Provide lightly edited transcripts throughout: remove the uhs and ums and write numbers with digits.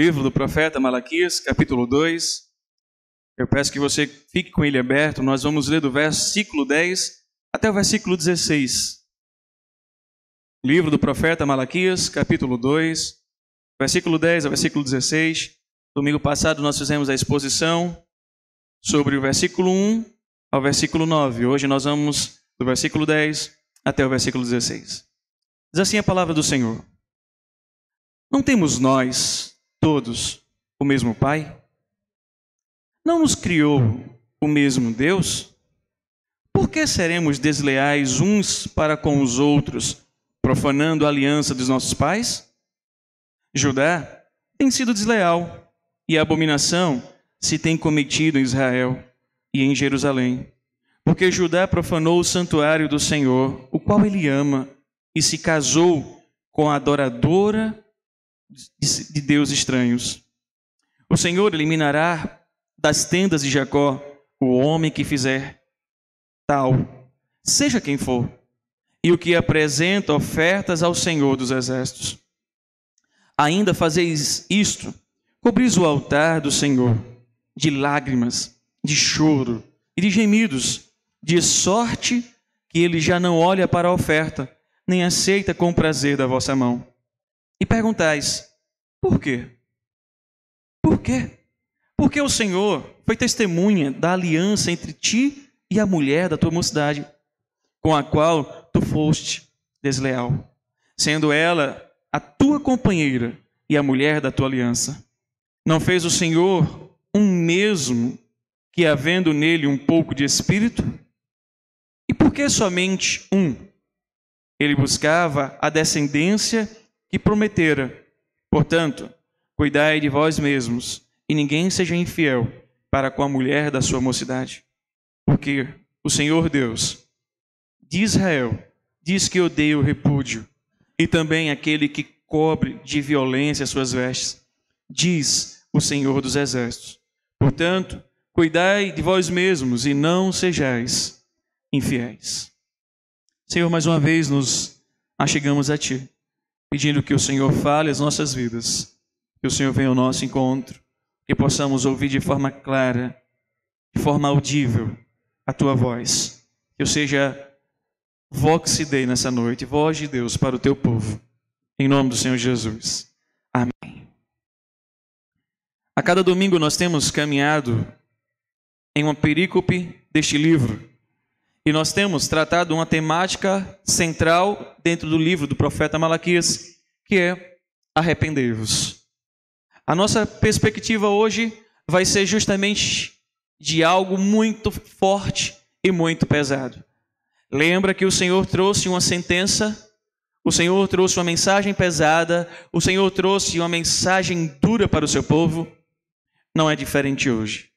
livro do profeta Malaquias, capítulo 2. Eu peço que você fique com ele aberto. Nós vamos ler do versículo 10 até o versículo 16. Livro do profeta Malaquias, capítulo 2, versículo 10 ao versículo 16. Domingo passado nós fizemos a exposição sobre o versículo 1 ao versículo 9. Hoje nós vamos do versículo 10 até o versículo 16. Diz assim a palavra do Senhor: Não temos nós, todos, o mesmo Pai? Não nos criou o mesmo Deus? Por que seremos desleais uns para com os outros, profanando a aliança dos nossos pais? Judá tem sido desleal, e a abominação se tem cometido em Israel e em Jerusalém. Porque Judá profanou o santuário do Senhor, o qual ele ama, e se casou com a adoradora de deuses estranhos. O Senhor eliminará das tendas de Jacó o homem que fizer tal, seja quem for, e o que apresenta ofertas ao Senhor dos Exércitos. Ainda fazeis isto, cobris o altar do Senhor de lágrimas, de choro e de gemidos, de sorte que ele já não olha para a oferta, nem aceita com prazer da vossa mão. E perguntais: por quê? Por quê? Porque o Senhor foi testemunha da aliança entre ti e a mulher da tua mocidade, com a qual tu foste desleal, sendo ela a tua companheira e a mulher da tua aliança. Não fez o Senhor um mesmo que, havendo nele um pouco de espírito? E por que somente um? Ele buscava a descendência que prometera. Portanto, cuidai de vós mesmos, e ninguém seja infiel para com a mulher da sua mocidade. Porque o Senhor Deus de Israel diz que odeia o repúdio, e também aquele que cobre de violência as suas vestes, diz o Senhor dos Exércitos. Portanto, cuidai de vós mesmos e não sejais infiéis. Senhor, mais uma vez nos achegamos a Ti, pedindo que o Senhor fale as nossas vidas, que o Senhor venha ao nosso encontro, que possamos ouvir de forma clara, de forma audível, a Tua voz. Que eu seja Vox Dei nessa noite, voz de Deus para o Teu povo. Em nome do Senhor Jesus. Amém. A cada domingo nós temos caminhado em uma perícope deste livro. E nós temos tratado uma temática central dentro do livro do profeta Malaquias, que é arrependei-vos. A nossa perspectiva hoje vai ser justamente de algo muito forte e muito pesado. Lembra que o Senhor trouxe uma sentença, o Senhor trouxe uma mensagem pesada, o Senhor trouxe uma mensagem dura para o seu povo. Não é diferente hoje.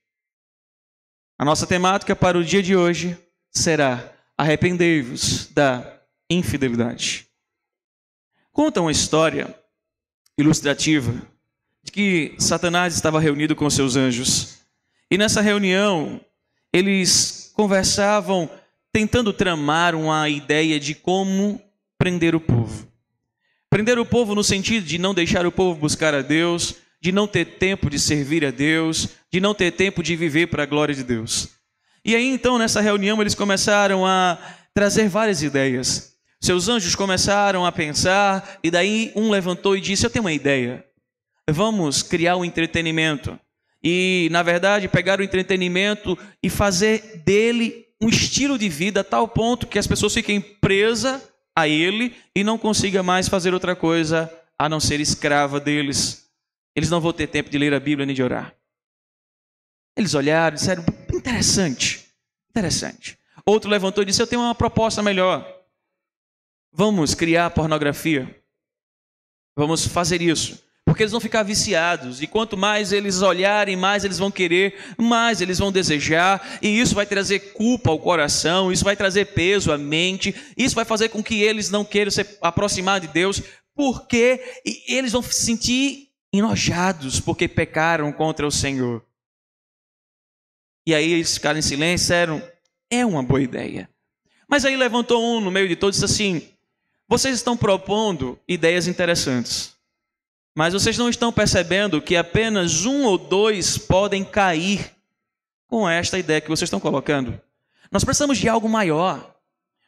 A nossa temática para o dia de hoje será: arrependei-vos da infidelidade. Conta uma história ilustrativa de que Satanás estava reunido com seus anjos. E nessa reunião, eles conversavam, tentando tramar uma ideia de como prender o povo. Prender o povo no sentido de não deixar o povo buscar a Deus, de não ter tempo de servir a Deus, de não ter tempo de viver para a glória de Deus. E aí, então, nessa reunião, eles começaram a trazer várias ideias. Seus anjos começaram a pensar, e daí um levantou e disse: eu tenho uma ideia. Vamos criar um entretenimento. E, na verdade, pegar o entretenimento e fazer dele um estilo de vida a tal ponto que as pessoas fiquem presas a ele e não consigam mais fazer outra coisa a não ser escrava deles. Eles não vão ter tempo de ler a Bíblia nem de orar. Eles olharam e disseram: interessante, interessante. Outro levantou e disse: eu tenho uma proposta melhor. Vamos criar pornografia. Vamos fazer isso. Porque eles vão ficar viciados, e quanto mais eles olharem, mais eles vão querer, mais eles vão desejar, e isso vai trazer culpa ao coração, isso vai trazer peso à mente, isso vai fazer com que eles não queiram se aproximar de Deus, porque eles vão se sentir enojados, porque pecaram contra o Senhor. E aí eles ficaram em silêncio e disseram: é uma boa ideia. Mas aí levantou um no meio de todos e disse assim: vocês estão propondo ideias interessantes. Mas vocês não estão percebendo que apenas um ou dois podem cair com esta ideia que vocês estão colocando. Nós precisamos de algo maior.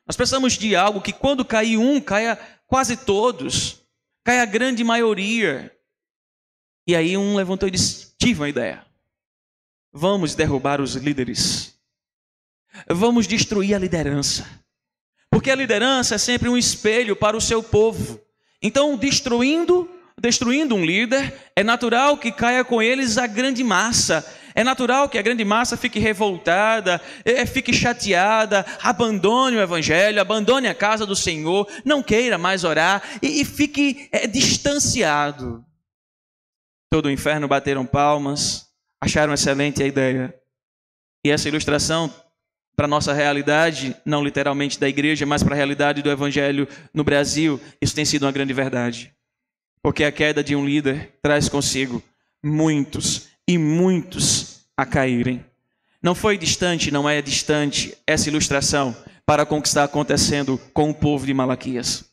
Nós precisamos de algo que quando cair um, caia quase todos. Caia a grande maioria. E aí um levantou e disse, tive uma ideia. Vamos derrubar os líderes. Vamos destruir a liderança. Porque a liderança é sempre um espelho para o seu povo. Então, destruindo um líder, é natural que caia com eles a grande massa. É natural que a grande massa fique revoltada, fique chateada, abandone o evangelho, abandone a casa do Senhor, não queira mais orar e fique distanciado. Todo o inferno bateram palmas, acharam excelente a ideia. E essa ilustração, para a nossa realidade, não literalmente da igreja, mas para a realidade do evangelho no Brasil, isso tem sido uma grande verdade. Porque a queda de um líder traz consigo muitos e muitos a caírem. Não foi distante, não é distante essa ilustração para com o que está acontecendo com o povo de Malaquias.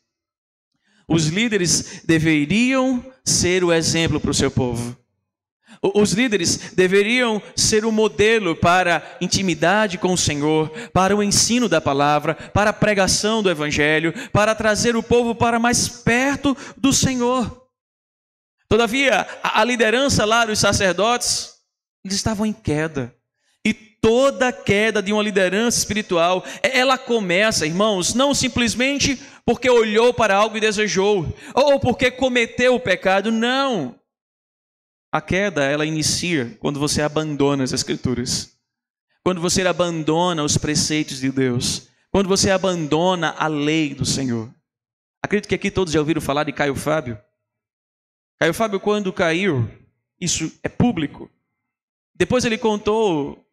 Os líderes deveriam ser o exemplo para o seu povo. Os líderes deveriam ser o modelo para intimidade com o Senhor, para o ensino da palavra, para a pregação do evangelho, para trazer o povo para mais perto do Senhor. Todavia, a liderança lá dos sacerdotes, eles estavam em queda. E toda queda de uma liderança espiritual, ela começa, irmãos, não simplesmente porque olhou para algo e desejou, ou porque cometeu o pecado, não. A queda, ela inicia quando você abandona as Escrituras. Quando você abandona os preceitos de Deus. Quando você abandona a lei do Senhor. Acredito que aqui todos já ouviram falar de Caio Fábio. Caio Fábio, quando caiu, isso é público. Depois ele contou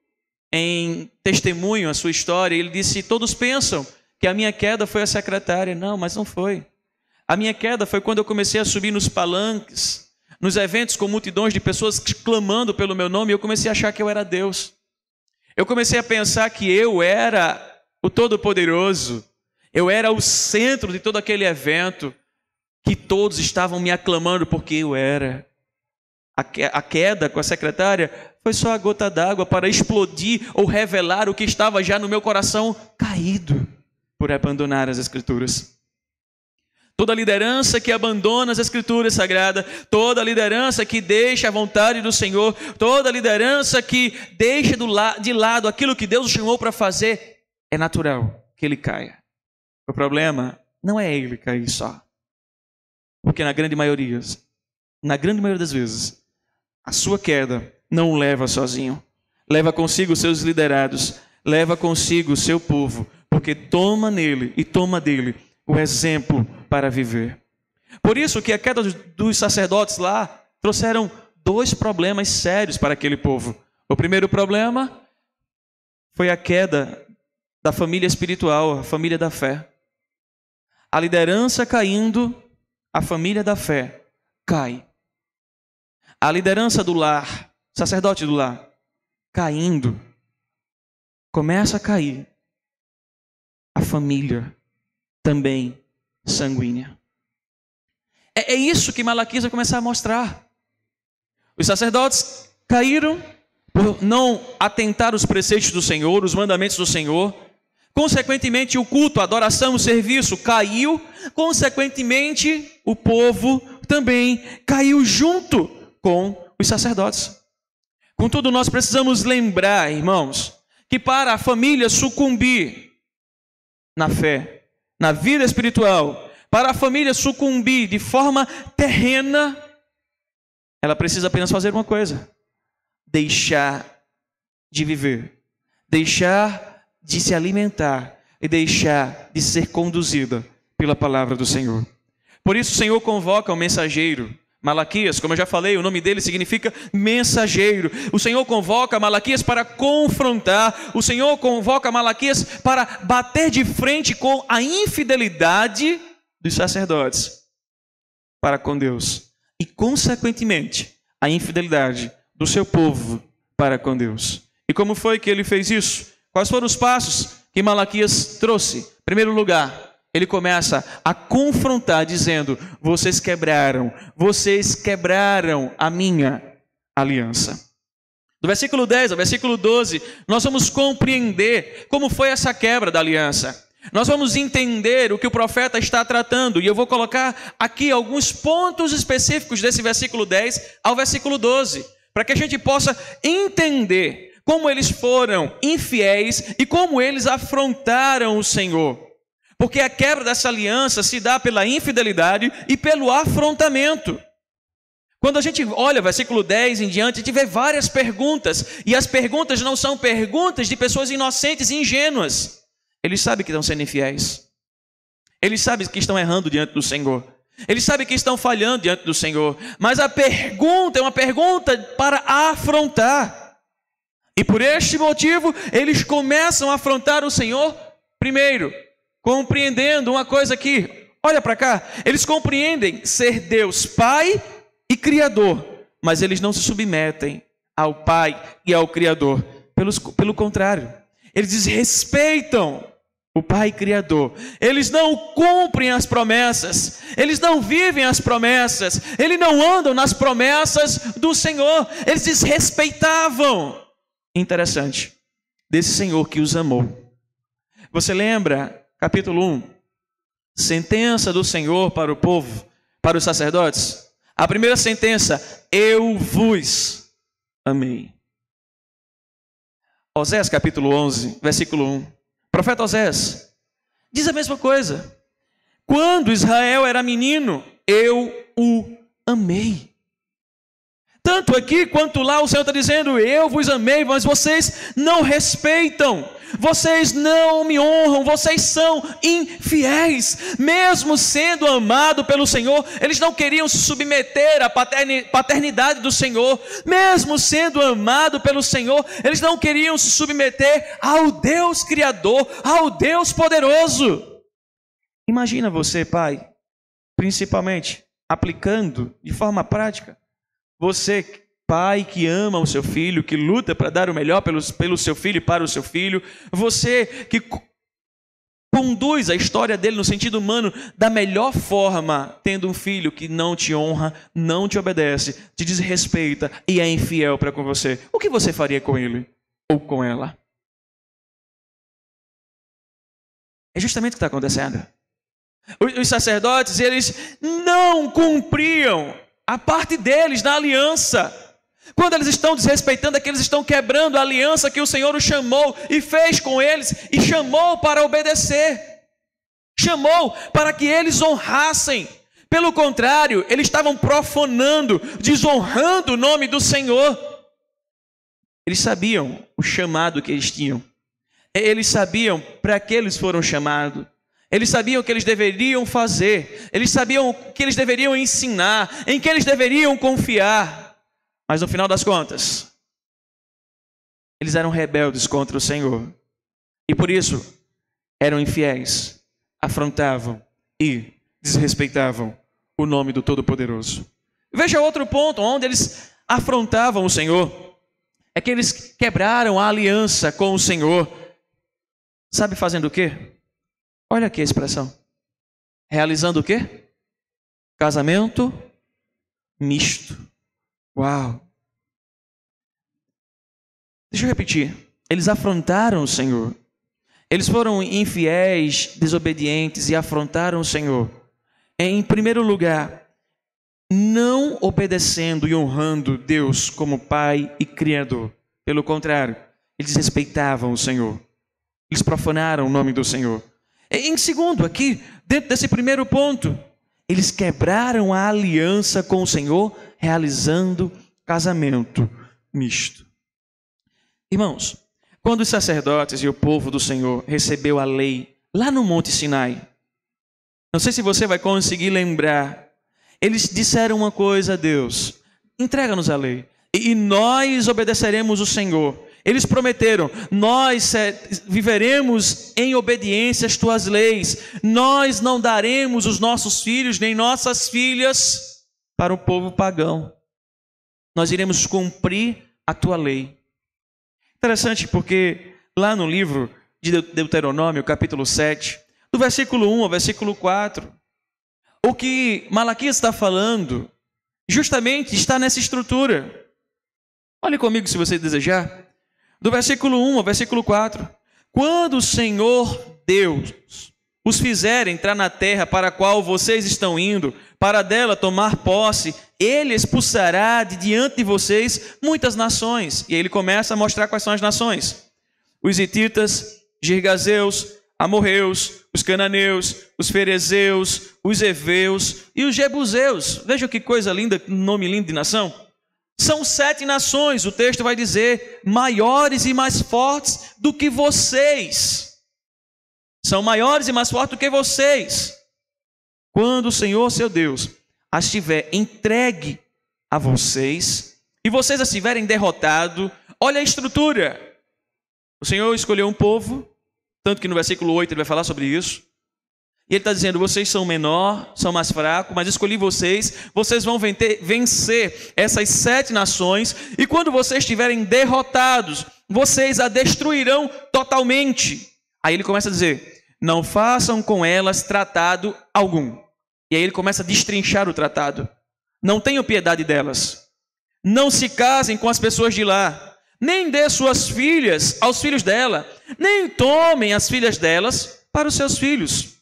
em testemunho a sua história. Ele disse, todos pensam que a minha queda foi a secretária. Não, mas não foi. A minha queda foi quando eu comecei a subir nos palanques, nos eventos com multidões de pessoas clamando pelo meu nome, eu comecei a achar que eu era Deus. Eu comecei a pensar que eu era o Todo-Poderoso. Eu era o centro de todo aquele evento, que todos estavam me aclamando porque eu era. A queda com a secretária foi só a gota d'água para explodir ou revelar o que estava já no meu coração caído por abandonar as Escrituras. Toda liderança que abandona as Escrituras Sagradas, toda liderança que deixa a vontade do Senhor, toda liderança que deixa de lado aquilo que Deus o chamou para fazer, é natural que ele caia. O problema não é ele cair só. Porque na grande maioria das vezes, a sua queda não o leva sozinho. Leva consigo os seus liderados, leva consigo o seu povo, porque toma nele e toma dele o exemplo para viver. Por isso que a queda dos sacerdotes lá trouxeram dois problemas sérios para aquele povo. O primeiro problema foi a queda da família espiritual, a família da fé. A liderança caindo, a família da fé cai. A liderança do lar, sacerdote do lar, caindo, começa a cair. A família também sanguínea. É isso que Malaquias vai começar a mostrar. Os sacerdotes caíram por não atentar os preceitos do Senhor, os mandamentos do Senhor. Consequentemente, o culto, a adoração, o serviço caiu. Consequentemente, o povo também caiu junto com os sacerdotes. Contudo, nós precisamos lembrar, irmãos, que para a família sucumbir na fé, na vida espiritual, para a família sucumbir de forma terrena, ela precisa apenas fazer uma coisa: deixar de viver, deixar de se alimentar e deixar de ser conduzida pela palavra do Senhor. Por isso o Senhor convoca um mensageiro. Malaquias, como eu já falei, o nome dele significa mensageiro. O Senhor convoca Malaquias para confrontar. O Senhor convoca Malaquias para bater de frente com a infidelidade dos sacerdotes para com Deus. E, consequentemente, a infidelidade do seu povo para com Deus. E como foi que ele fez isso? Quais foram os passos que Malaquias trouxe? Em primeiro lugar, ele começa a confrontar, dizendo: vocês quebraram a minha aliança. Do versículo 10 ao versículo 12, nós vamos compreender como foi essa quebra da aliança. Nós vamos entender o que o profeta está tratando, e eu vou colocar aqui alguns pontos específicos desse versículo 10 ao versículo 12, para que a gente possa entender como eles foram infiéis e como eles afrontaram o Senhor. Porque a quebra dessa aliança se dá pela infidelidade e pelo afrontamento. Quando a gente olha o versículo 10 em diante, a gente vê várias perguntas, e as perguntas não são perguntas de pessoas inocentes e ingênuas. Eles sabem que estão sendo infiéis. Eles sabem que estão errando diante do Senhor. Eles sabem que estão falhando diante do Senhor. Mas a pergunta é uma pergunta para afrontar. E por este motivo, eles começam a afrontar o Senhor primeiro, compreendendo uma coisa aqui. Olha para cá. Eles compreendem ser Deus Pai e Criador, mas eles não se submetem ao Pai e ao Criador. Pelo contrário, eles desrespeitam o Pai Criador. Eles não cumprem as promessas, eles não vivem as promessas, eles não andam nas promessas do Senhor. Eles desrespeitavam. Interessante, desse Senhor que os amou. Você lembra, capítulo 1, sentença do Senhor para o povo, para os sacerdotes? A primeira sentença: eu vos amei. Osés capítulo 11, versículo 1. O profeta Osés diz a mesma coisa. Quando Israel era menino, eu o amei. Tanto aqui quanto lá o Senhor está dizendo: eu vos amei, mas vocês não respeitam. Vocês não me honram, vocês são infiéis. Mesmo sendo amado pelo Senhor, eles não queriam se submeter à paternidade do Senhor. Mesmo sendo amado pelo Senhor, eles não queriam se submeter ao Deus Criador, ao Deus poderoso. Imagina você, pai, principalmente aplicando de forma prática. Você, pai que ama o seu filho, que luta para dar o melhor pelo seu filho e para o seu filho. Você que conduz a história dele no sentido humano da melhor forma, tendo um filho que não te honra, não te obedece, te desrespeita e é infiel para com você. O que você faria com ele ou com ela? É justamente o que está acontecendo. Os sacerdotes, eles não cumpriam a parte deles na aliança. Quando eles estão desrespeitando, é que eles estão quebrando a aliança que o Senhor os chamou e fez com eles, e chamou para obedecer, chamou para que eles honrassem. Pelo contrário, eles estavam profanando, desonrando o nome do Senhor. Eles sabiam o chamado que eles tinham, eles sabiam para que eles foram chamados. Eles sabiam o que eles deveriam fazer, eles sabiam o que eles deveriam ensinar, em que eles deveriam confiar. Mas no final das contas, eles eram rebeldes contra o Senhor. E por isso, eram infiéis, afrontavam e desrespeitavam o nome do Todo-Poderoso. Veja outro ponto onde eles afrontavam o Senhor. É que eles quebraram a aliança com o Senhor. Sabe fazendo o quê? Olha aqui a expressão. Realizando o quê? Casamento misto. Uau! Deixa eu repetir. Eles afrontaram o Senhor. Eles foram infiéis, desobedientes e afrontaram o Senhor. Em primeiro lugar, não obedecendo e honrando Deus como Pai e Criador. Pelo contrário, eles respeitavam o Senhor. Eles profanaram o nome do Senhor. Em segundo, aqui, dentro desse primeiro ponto, eles quebraram a aliança com o Senhor, realizando casamento misto. Irmãos, quando os sacerdotes e o povo do Senhor recebeu a lei lá no Monte Sinai, não sei se você vai conseguir lembrar, eles disseram uma coisa a Deus: entrega-nos a lei e nós obedeceremos o Senhor. Eles prometeram: nós viveremos em obediência às tuas leis, nós não daremos os nossos filhos nem nossas filhas para o povo pagão, nós iremos cumprir a tua lei. Interessante porque lá no livro de Deuteronômio, capítulo 7, do versículo 1 ao versículo 4. O que Malaquias está falando justamente está nessa estrutura. Olhe comigo se você desejar. Do versículo 1 ao versículo 4. Quando o Senhor Deus os fizer entrar na terra para a qual vocês estão indo, para dela tomar posse, ele expulsará de diante de vocês muitas nações. E aí ele começa a mostrar quais são as nações. Os hititas, girgazeus, amorreus, os cananeus, os ferezeus, os heveus e os jebuseus. Veja que coisa linda, nome lindo de nação. São 7 nações, o texto vai dizer, maiores e mais fortes do que vocês. São maiores e mais fortes do que vocês. Quando o Senhor, seu Deus, as tiver entregue a vocês, e vocês as tiverem derrotado, olha a estrutura. O Senhor escolheu um povo, tanto que no versículo 8 ele vai falar sobre isso. E ele está dizendo, vocês são menor, são mais fracos, mas escolhi vocês, vocês vão vencer essas 7 nações, e quando vocês estiverem derrotados, vocês a destruirão totalmente. Aí ele começa a dizer, não façam com elas tratado algum. E aí ele começa a destrinchar o tratado. Não tenham piedade delas. Não se casem com as pessoas de lá. Nem dê suas filhas aos filhos dela. Nem tomem as filhas delas para os seus filhos.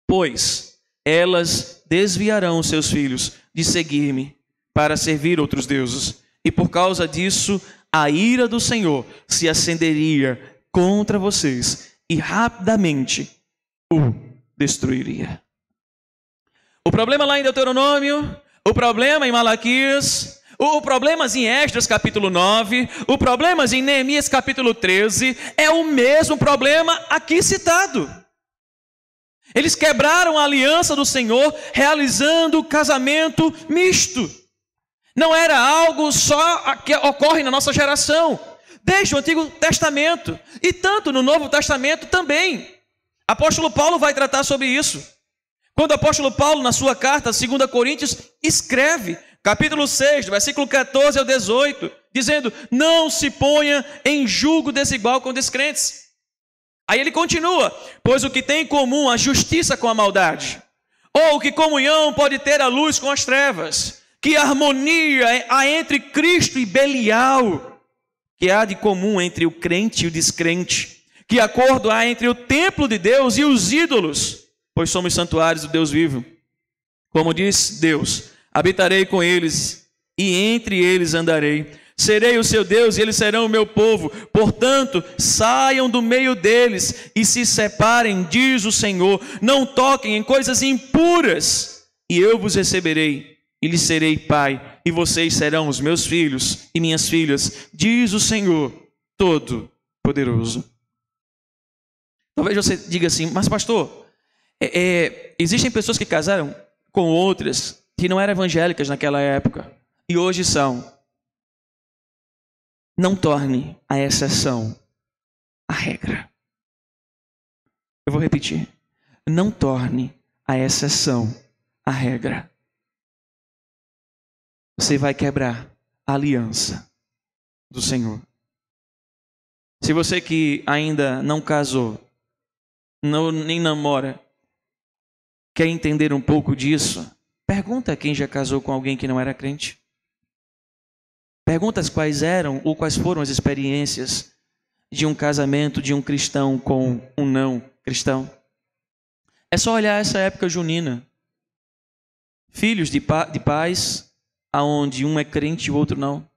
Pois elas desviarão seus filhos de seguir-me para servir outros deuses. E por causa disso, a ira do Senhor se acenderia contra vocês e rapidamente o destruiria. O problema lá em Deuteronômio, o problema em Malaquias, o problema em Esdras capítulo 9, o problema em Neemias capítulo 13, é o mesmo problema aqui citado. Eles quebraram a aliança do Senhor realizando o casamento misto. Não era algo só que ocorre na nossa geração. Desde o Antigo Testamento, e tanto no Novo Testamento também. Apóstolo Paulo vai tratar sobre isso. Quando o apóstolo Paulo, na sua carta, 2 Coríntios, escreve, capítulo 6, versículo 14 ao 18, dizendo, não se ponha em julgo desigual com descrentes. Aí ele continua, pois o que tem em comum a justiça com a maldade? Ou que comunhão pode ter a luz com as trevas? Que harmonia há entre Cristo e Belial? Que há de comum entre o crente e o descrente? Que acordo há entre o templo de Deus e os ídolos? Pois somos santuários do Deus vivo. Como diz Deus, habitarei com eles e entre eles andarei. Serei o seu Deus e eles serão o meu povo. Portanto, saiam do meio deles e se separem, diz o Senhor. Não toquem em coisas impuras e eu vos receberei e lhes serei pai, e vocês serão os meus filhos e minhas filhas, diz o Senhor Todo-Poderoso. Talvez você diga assim, mas pastor, existem pessoas que casaram com outras que não eram evangélicas naquela época, e hoje são. Não torne a exceção a regra. Eu vou repetir. Não torne a exceção a regra. Você vai quebrar a aliança do Senhor. Se você que ainda não casou, nem namora, quer entender um pouco disso, pergunta a quem já casou com alguém que não era crente. Pergunta quais eram ou quais foram as experiências de um casamento de um cristão com um não cristão. É só olhar essa época junina. Filhos de pais aonde um é crente e o outro não.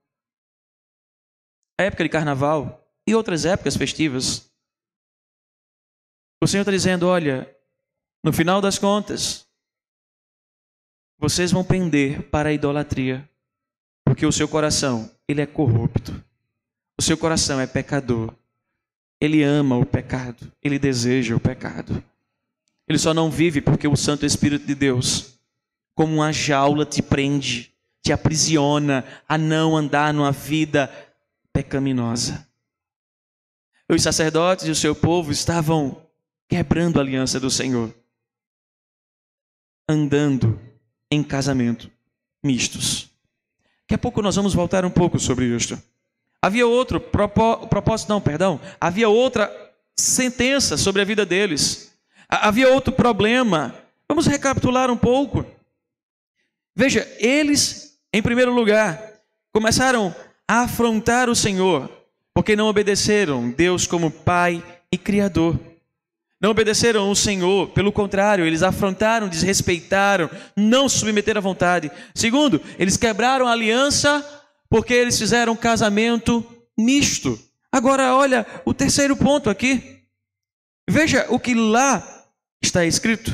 A época de carnaval e outras épocas festivas. O Senhor está dizendo, olha, no final das contas, vocês vão pender para a idolatria, porque o seu coração, ele é corrupto. O seu coração é pecador. Ele ama o pecado, ele deseja o pecado. Ele só não vive porque o Santo Espírito de Deus, como uma jaula, te prende, te aprisiona a não andar numa vida pecaminosa. Os sacerdotes e o seu povo estavam quebrando a aliança do Senhor, andando em casamento mistos. Daqui a pouco nós vamos voltar um pouco sobre isto. Havia havia outra sentença sobre a vida deles. Havia outro problema. Vamos recapitular um pouco. Veja, eles, em primeiro lugar, começaram a afrontar o Senhor, porque não obedeceram Deus como Pai e Criador. Não obedeceram o Senhor, pelo contrário, eles afrontaram, desrespeitaram, não se submeteram à vontade. Segundo, eles quebraram a aliança porque eles fizeram um casamento misto. Agora olha o terceiro ponto aqui. Veja o que lá está escrito.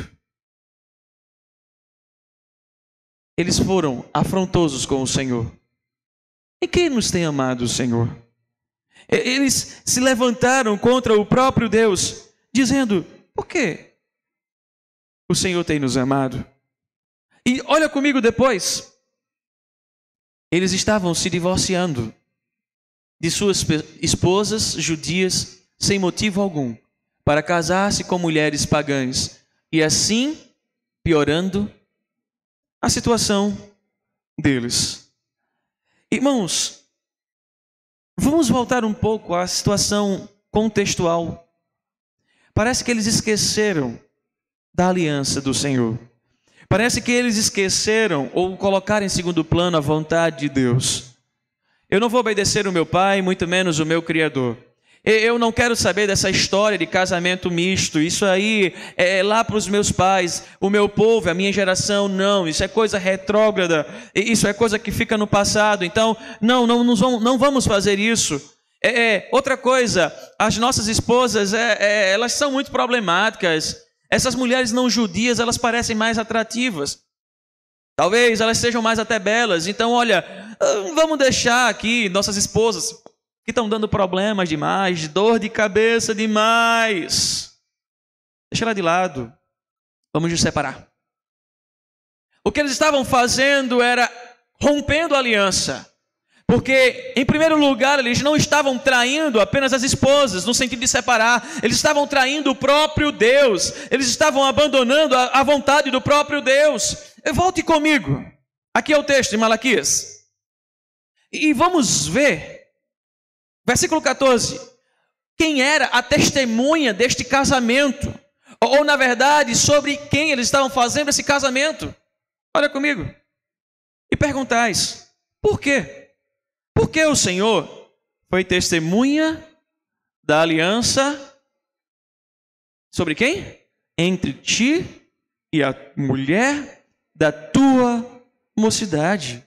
Eles foram afrontosos com o Senhor. E quem nos tem amado o Senhor? Eles se levantaram contra o próprio Deus, dizendo: por que o Senhor tem nos amado? E olha comigo depois. Eles estavam se divorciando de suas esposas judias sem motivo algum, para casar-se com mulheres pagãs, e assim piorando a situação deles. Irmãos, vamos voltar um pouco à situação contextual. Parece que eles esqueceram da aliança do Senhor. Parece que eles esqueceram ou colocaram em segundo plano a vontade de Deus. Eu não vou obedecer o meu pai, muito menos o meu Criador. Eu não quero saber dessa história de casamento misto. Isso aí é lá para os meus pais, o meu povo, a minha geração. Não, isso é coisa retrógrada. Isso é coisa que fica no passado. Então, não vamos fazer isso. Outra coisa, as nossas esposas, elas são muito problemáticas. Essas mulheres não judias, elas parecem mais atrativas. Talvez elas sejam mais até belas. Então, olha, vamos deixar aqui nossas esposas que estão dando problemas demais, dor de cabeça demais. Deixa ela de lado. Vamos nos separar. O que eles estavam fazendo era rompendo a aliança. Porque, em primeiro lugar, eles não estavam traindo apenas as esposas, no sentido de separar. Eles estavam traindo o próprio Deus. Eles estavam abandonando a vontade do próprio Deus. Volte comigo. Aqui é o texto de Malaquias. E vamos ver. Versículo 14. Quem era a testemunha deste casamento? Ou, na verdade, sobre quem eles estavam fazendo esse casamento? Olha comigo. E perguntais, por quê? Porque o Senhor foi testemunha da aliança sobre quem? Entre ti e a mulher da tua mocidade,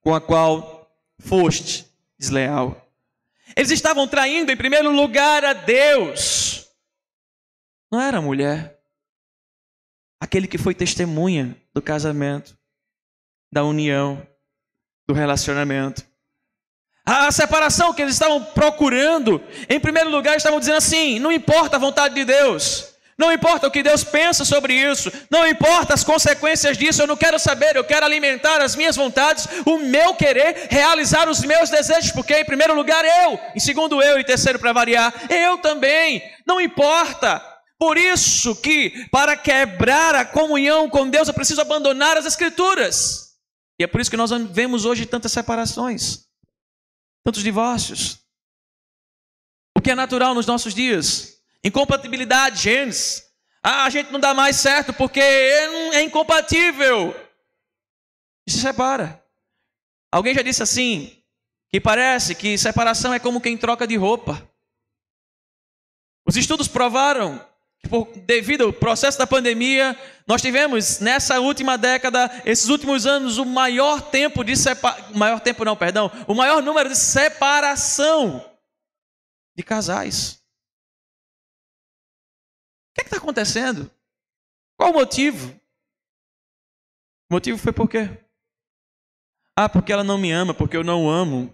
com a qual foste desleal. Eles estavam traindo em primeiro lugar a Deus. Não era a mulher. Aquele que foi testemunha do casamento, da união, do relacionamento. A separação que eles estavam procurando, em primeiro lugar, estavam dizendo assim: não importa a vontade de Deus, não importa o que Deus pensa sobre isso, não importa as consequências disso, eu não quero saber, eu quero alimentar as minhas vontades, o meu querer, realizar os meus desejos, porque em primeiro lugar eu, em segundo eu e terceiro para variar, eu também, não importa. Por isso que para quebrar a comunhão com Deus eu preciso abandonar as Escrituras. E é por isso que nós vemos hoje tantas separações. Tantos divórcios. O que é natural nos nossos dias? Incompatibilidade, genes. A gente não dá mais certo porque é incompatível. E se separa. Alguém já disse assim, que parece que separação é como quem troca de roupa. Os estudos provaram que devido ao processo da pandemia, nós tivemos nessa última década, esses últimos anos, o maior número de separação de casais. O que está acontecendo? Qual o motivo? O motivo foi por quê? Porque ela não me ama, porque eu não amo.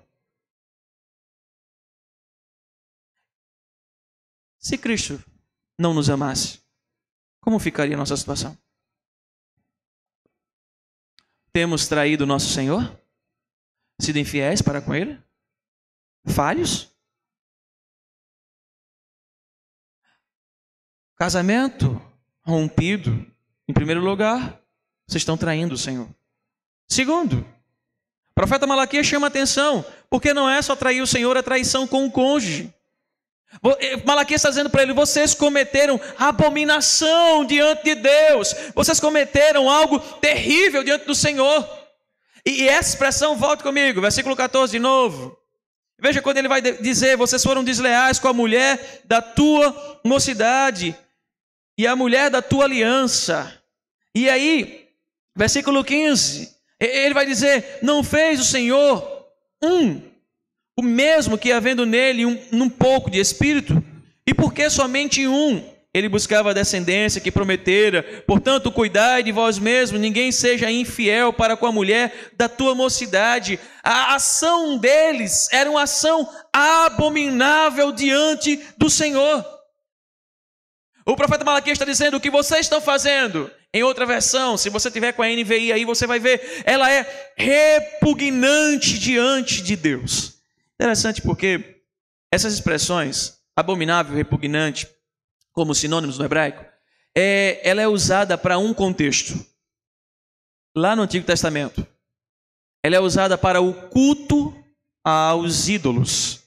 Se Cristo não nos amasse, como ficaria a nossa situação? Temos traído o nosso Senhor? Sido infiéis para com Ele? Falhos? Casamento rompido. Em primeiro lugar, vocês estão traindo o Senhor. Segundo, o profeta Malaquias chama a atenção, porque não é só trair o Senhor, é traição com o cônjuge. Malaquias está dizendo para ele: vocês cometeram abominação diante de Deus, vocês cometeram algo terrível diante do Senhor. E essa expressão, volte comigo, versículo 14 de novo. Veja quando ele vai dizer: vocês foram desleais com a mulher da tua mocidade e a mulher da tua aliança. E aí, versículo 15, ele vai dizer: não fez o Senhor o mesmo que havendo nele um pouco de espírito? E por que somente um? Ele buscava a descendência que prometera. Portanto, cuidai de vós mesmos, ninguém seja infiel para com a mulher da tua mocidade. A ação deles era uma ação abominável diante do Senhor. O profeta Malaquias está dizendo: o que vocês estão fazendo. Em outra versão, se você tiver com a NVI aí, você vai ver, ela é repugnante diante de Deus. Interessante porque essas expressões, abominável, repugnante, como sinônimos no hebraico, ela é usada para um contexto. Lá no Antigo Testamento, ela é usada para o culto aos ídolos.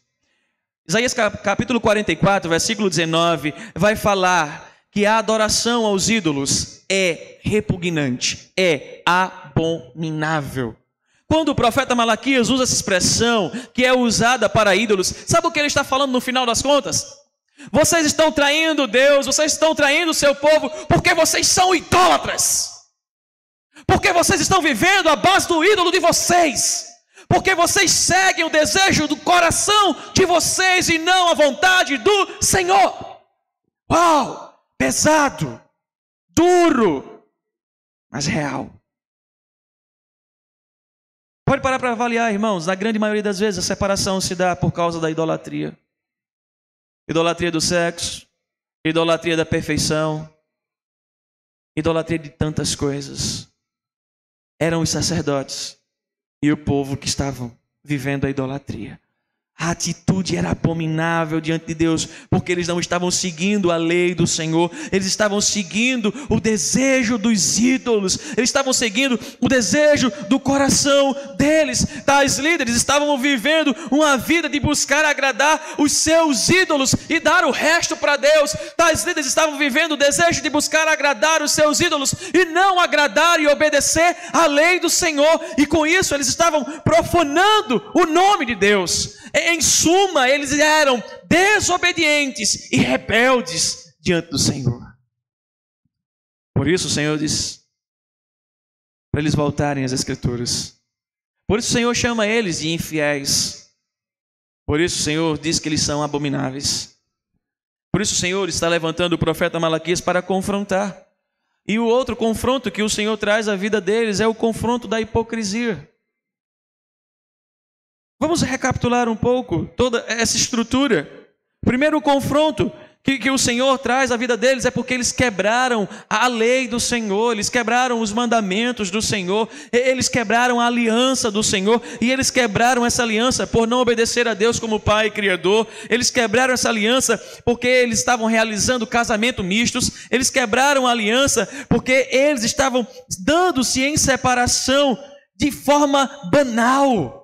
Isaías capítulo 44, versículo 19, vai falar que a adoração aos ídolos é repugnante, é abominável. Quando o profeta Malaquias usa essa expressão, que é usada para ídolos, sabe o que ele está falando no final das contas? Vocês estão traindo Deus, vocês estão traindo o seu povo, porque vocês são idólatras. Porque vocês estão vivendo à base do ídolo de vocês. Porque vocês seguem o desejo do coração de vocês e não a vontade do Senhor. Uau! Pesado, duro, mas real. Pode parar para avaliar, irmãos. Na grande maioria das vezes a separação se dá por causa da idolatria. Idolatria do sexo, idolatria da perfeição, idolatria de tantas coisas. Eram os sacerdotes e o povo que estavam vivendo a idolatria. A atitude era abominável diante de Deus, porque eles não estavam seguindo a lei do Senhor, eles estavam seguindo o desejo dos ídolos, eles estavam seguindo o desejo do coração deles. Tais líderes estavam vivendo uma vida de buscar agradar os seus ídolos e dar o resto para Deus. Tais líderes estavam vivendo o desejo de buscar agradar os seus ídolos e não agradar e obedecer à lei do Senhor, e com isso eles estavam profanando o nome de Deus. Em suma, eles eram desobedientes e rebeldes diante do Senhor. Por isso o Senhor diz para eles voltarem às Escrituras. Por isso o Senhor chama eles de infiéis. Por isso o Senhor diz que eles são abomináveis. Por isso o Senhor está levantando o profeta Malaquias para confrontar. E o outro confronto que o Senhor traz à vida deles é o confronto da hipocrisia. Vamos recapitular um pouco toda essa estrutura. Primeiro, o confronto que o Senhor traz à vida deles é porque eles quebraram a lei do Senhor, eles quebraram os mandamentos do Senhor, eles quebraram a aliança do Senhor, e eles quebraram essa aliança por não obedecer a Deus como Pai Criador. Eles quebraram essa aliança porque eles estavam realizando casamento mistos, eles quebraram a aliança porque eles estavam dando-se em separação de forma banal,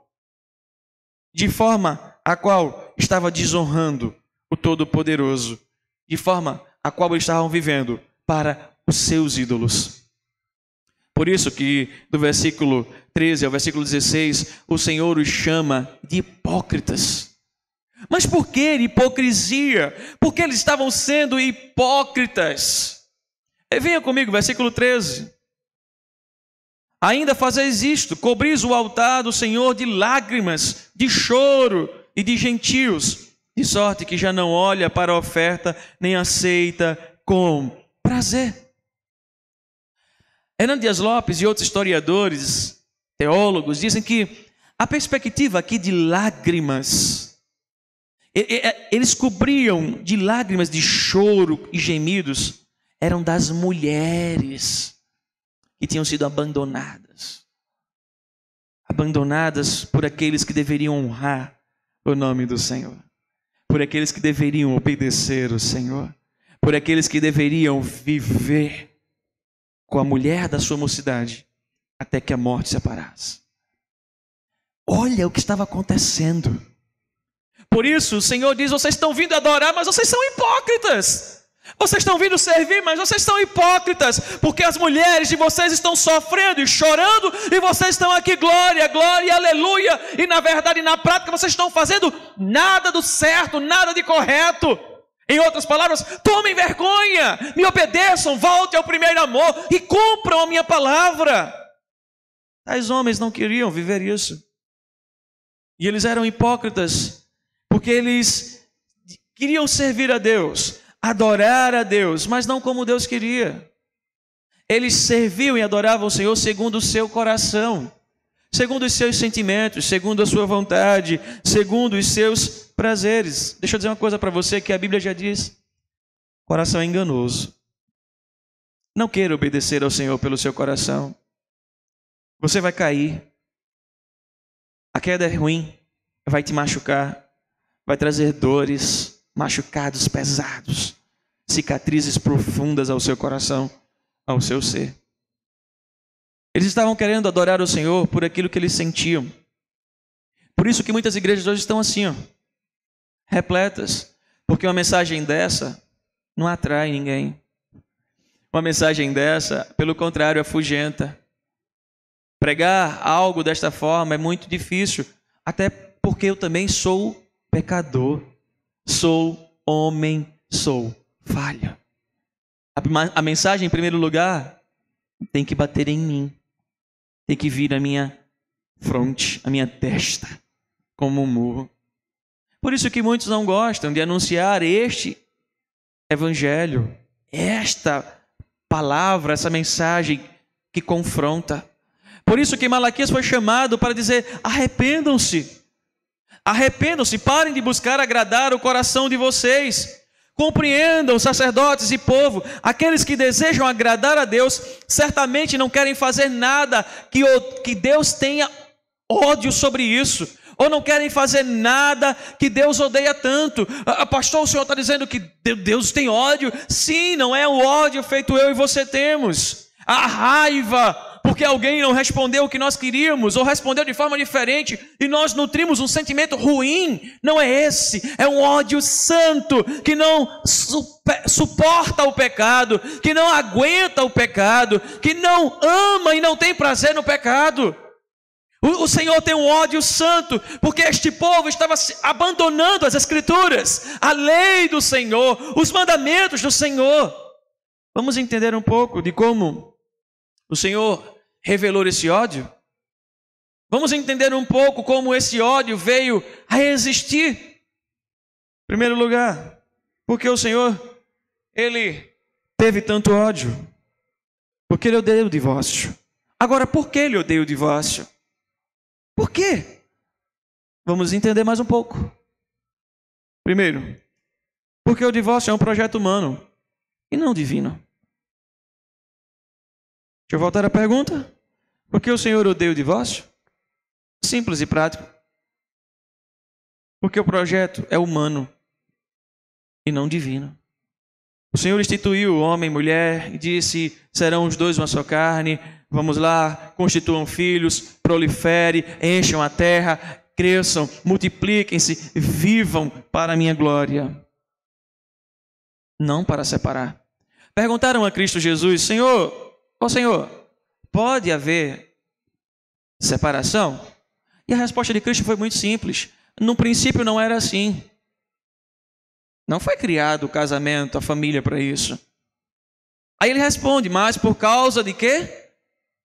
de forma a qual estava desonrando o Todo-Poderoso, de forma a qual eles estavam vivendo para os seus ídolos. Por isso que do versículo 13 ao versículo 16, o Senhor os chama de hipócritas. Mas por que hipocrisia? Porque eles estavam sendo hipócritas. Venha comigo, versículo 13. Ainda fazeis isto, cobris o altar do Senhor de lágrimas, de choro e de gentios, de sorte que já não olha para a oferta, nem aceita com prazer. Hernando Dias Lopes e outros historiadores, teólogos, dizem que a perspectiva aqui de lágrimas, eles cobriam de lágrimas de choro e gemidos, eram das mulheres que tinham sido abandonadas por aqueles que deveriam honrar o nome do Senhor, por aqueles que deveriam obedecer o Senhor, por aqueles que deveriam viver com a mulher da sua mocidade até que a morte separasse. Olha o que estava acontecendo. Por isso o Senhor diz: vocês estão vindo adorar, mas vocês são hipócritas. Vocês estão vindo servir, mas vocês são hipócritas, porque as mulheres de vocês estão sofrendo e chorando, e vocês estão aqui, glória, glória, aleluia, e na verdade, na prática, vocês estão fazendo nada do certo, nada de correto. Em outras palavras, tomem vergonha, me obedeçam, voltem ao primeiro amor e cumpram a minha palavra. Tais homens não queriam viver isso. E eles eram hipócritas, porque eles queriam servir a Deus, adorar a Deus, mas não como Deus queria. Eles serviam e adoravam o Senhor segundo o seu coração, segundo os seus sentimentos, segundo a sua vontade, segundo os seus prazeres. Deixa eu dizer uma coisa para você que a Bíblia já diz: coração é enganoso. Não queira obedecer ao Senhor pelo seu coração. Você vai cair. A queda é ruim, vai te machucar, vai trazer dores, machucados pesados, cicatrizes profundas ao seu coração, ao seu ser. Eles estavam querendo adorar o Senhor por aquilo que eles sentiam. Por isso que muitas igrejas hoje estão assim, repletas, porque uma mensagem dessa não atrai ninguém. Uma mensagem dessa, pelo contrário, afugenta. Pregar algo desta forma é muito difícil, até porque eu também sou pecador, sou homem, sou falha. A mensagem, em primeiro lugar, tem que bater em mim, tem que vir à minha fronte, à minha testa, como um murro. Por isso que muitos não gostam de anunciar este evangelho, esta palavra, essa mensagem que confronta. Por isso que Malaquias foi chamado para dizer: arrependam-se. Arrependam-se, parem de buscar agradar o coração de vocês. Compreendam, sacerdotes e povo, aqueles que desejam agradar a Deus, certamente não querem fazer nada que Deus tenha ódio sobre isso, ou não querem fazer nada que Deus odeia tanto. Pastor, o senhor está dizendo que Deus tem ódio? Sim, não é o ódio feito eu e você temos. A raiva porque alguém não respondeu o que nós queríamos, ou respondeu de forma diferente, e nós nutrimos um sentimento ruim. Não é esse, é um ódio santo, que não suporta o pecado, que não aguenta o pecado, que não ama e não tem prazer no pecado. O Senhor tem um ódio santo, porque este povo estava abandonando as Escrituras, a lei do Senhor, os mandamentos do Senhor. Vamos entender um pouco de como o Senhor revelou esse ódio? Vamos entender um pouco como esse ódio veio a existir. Em primeiro lugar, porque o Senhor, Ele teve tanto ódio? Porque Ele odeia o divórcio. Agora, por que Ele odeia o divórcio? Por quê? Vamos entender mais um pouco. Primeiro, porque o divórcio é um projeto humano e não divino. Deixa eu voltar à pergunta. Por que o Senhor odeia o divórcio? Simples e prático. Porque o projeto é humano e não divino. O Senhor instituiu homem e mulher e disse: serão os dois uma só carne. Vamos lá, constituam filhos, proliferem, encham a terra, cresçam, multipliquem-se, vivam para a minha glória. Não para separar. Perguntaram a Cristo Jesus: Senhor, pode haver separação? E a resposta de Cristo foi muito simples. No princípio não era assim. Não foi criado o casamento, a família para isso. Aí ele responde: mas por causa de quê?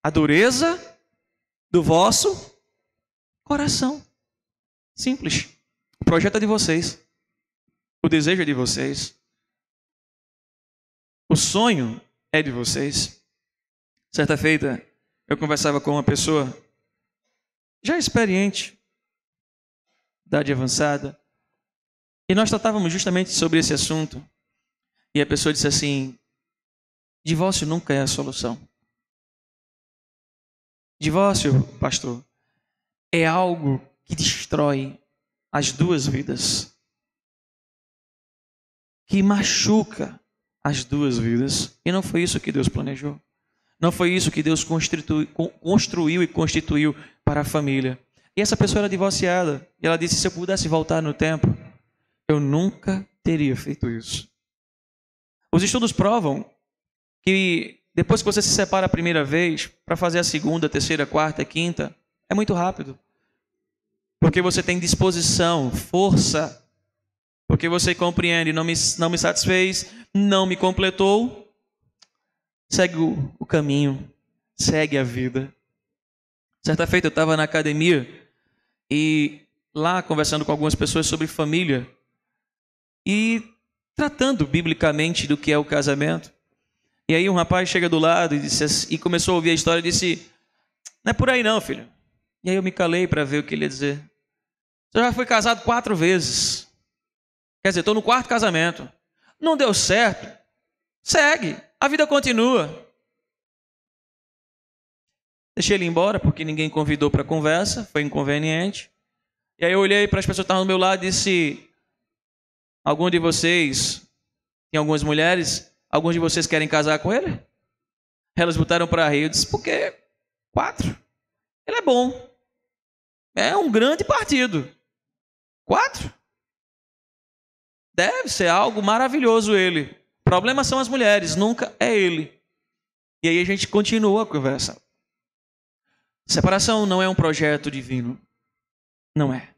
A dureza do vosso coração. Simples. O projeto é de vocês. O desejo é de vocês. O sonho é de vocês. Certa feita, eu conversava com uma pessoa já experiente, idade avançada, e nós tratávamos justamente sobre esse assunto. E a pessoa disse assim: divórcio nunca é a solução. Divórcio, pastor, é algo que destrói as duas vidas, que machuca as duas vidas. E não foi isso que Deus planejou. Não foi isso que Deus construiu e constituiu para a família. E essa pessoa era divorciada. E ela disse: se eu pudesse voltar no tempo, eu nunca teria feito isso. Os estudos provam que depois que você se separa a primeira vez, para fazer a segunda, terceira, quarta, quinta, é muito rápido. Porque você tem disposição, força, porque você compreende, não me satisfez, não me completou, segue o caminho, segue a vida. Certa feita eu estava na academia e lá conversando com algumas pessoas sobre família e tratando biblicamente do que é o casamento. E aí um rapaz chega do lado e começou a ouvir a história e disse: não é por aí não, filho. E aí eu me calei para ver o que ele ia dizer. Você já foi casado 4 vezes. Quer dizer, estou no 4º casamento. Não deu certo. Segue. A vida continua. Deixei ele embora porque ninguém convidou para a conversa. Foi inconveniente. E aí eu olhei para as pessoas que estavam do meu lado e disse: algum de vocês, tem algumas mulheres, alguns de vocês querem casar com ele? Elas botaram para rir. Eu disse: por quê? 4? Ele é bom. É um grande partido. 4? Deve ser algo maravilhoso ele. O problema são as mulheres, nunca é ele. E aí a gente continua a conversa. Separação não é um projeto divino. Não é.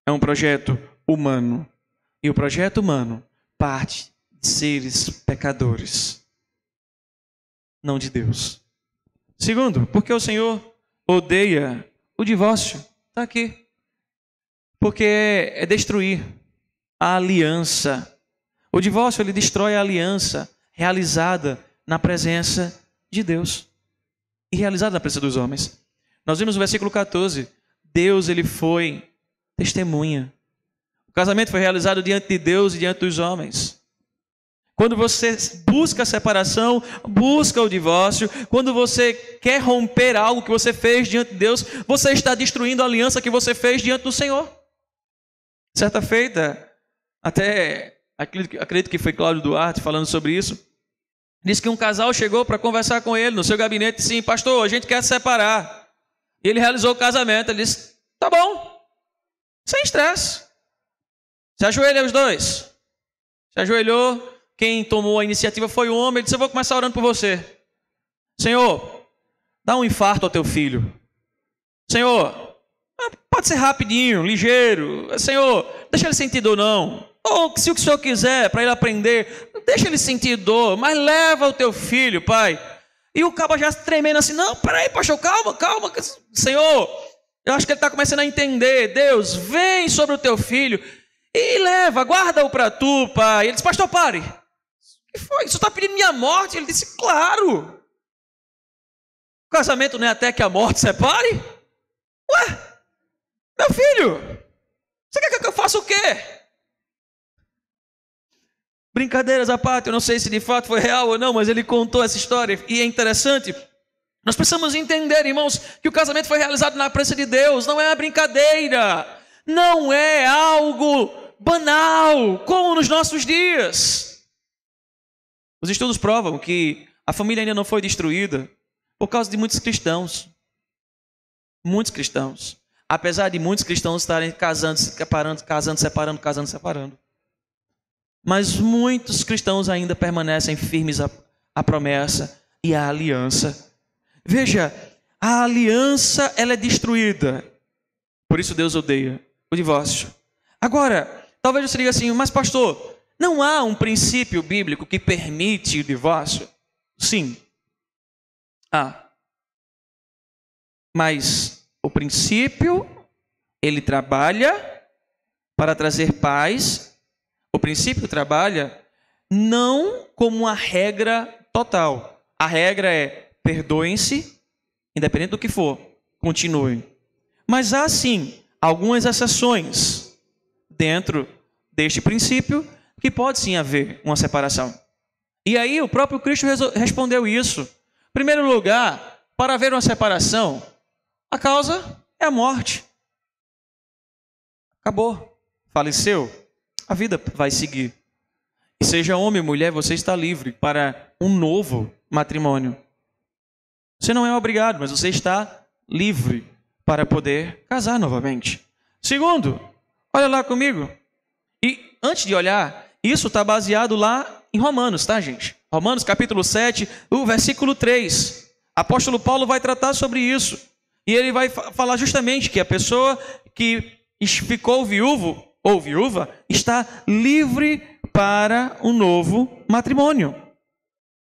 É um projeto humano. E o projeto humano parte de seres pecadores, não de Deus. Segundo, porque o Senhor odeia o divórcio. Está aqui. Porque é destruir a aliança. O divórcio, ele destrói a aliança realizada na presença de Deus e realizada na presença dos homens. Nós vimos no versículo 14, Deus, ele foi testemunha. O casamento foi realizado diante de Deus e diante dos homens. Quando você busca a separação, busca o divórcio, quando você quer romper algo que você fez diante de Deus, você está destruindo a aliança que você fez diante do Senhor. Certa feita, até acredito que foi Cláudio Duarte falando sobre isso, disse que um casal chegou para conversar com ele no seu gabinete e disse: pastor, a gente quer se separar. E ele realizou o casamento. Ele disse: tá bom, sem estresse. Se ajoelha os dois. Se ajoelhou. Quem tomou a iniciativa foi o homem. Ele disse: eu vou começar orando por você. Senhor, dá um infarto ao teu filho. Senhor, pode ser rapidinho, ligeiro. Senhor, deixa ele sentir dor não. Ou se o que o Senhor quiser para ele aprender, deixa ele sentir dor, mas leva o teu filho, pai. E o cabo já tremendo assim: não, peraí, pastor, calma. Senhor, eu acho que ele está começando a entender. Deus, vem sobre o teu filho e leva, guarda-o para tu, pai. Ele disse: pastor, pare. O que foi? Você está pedindo minha morte? Ele disse: claro. O casamento não é até que a morte separe? Ué, meu filho, você quer que eu faça o quê? Brincadeiras à parte, eu não sei se de fato foi real ou não, mas ele contou essa história e é interessante. Nós precisamos entender, irmãos, que o casamento foi realizado na presença de Deus, não é uma brincadeira, não é algo banal, como nos nossos dias. Os estudos provam que a família ainda não foi destruída por causa de muitos cristãos. Muitos cristãos. Apesar de muitos cristãos estarem casando, se separando, casando, separando. Mas muitos cristãos ainda permanecem firmes à promessa e à aliança. Veja, a aliança ela é destruída. Por isso Deus odeia o divórcio. Agora, talvez você diga assim: mas pastor, não há um princípio bíblico que permite o divórcio? Sim. Há. Mas o princípio, ele trabalha para trazer paz. O princípio trabalha não como uma regra total. A regra é: perdoem-se, independente do que for, continuem. Mas há sim algumas exceções dentro deste princípio que pode sim haver uma separação. E aí o próprio Cristo respondeu isso. Em primeiro lugar, para haver uma separação, a causa é a morte. Acabou, faleceu. A vida vai seguir. E seja homem ou mulher, você está livre para um novo matrimônio. Você não é obrigado, mas você está livre para poder casar novamente. Segundo, olha lá comigo. E antes de olhar, isso está baseado lá em Romanos, tá, gente? Romanos capítulo 7, o versículo 3. Apóstolo Paulo vai tratar sobre isso. E ele vai falar justamente que a pessoa que ficou viúvo ou viúva está livre para um novo matrimônio.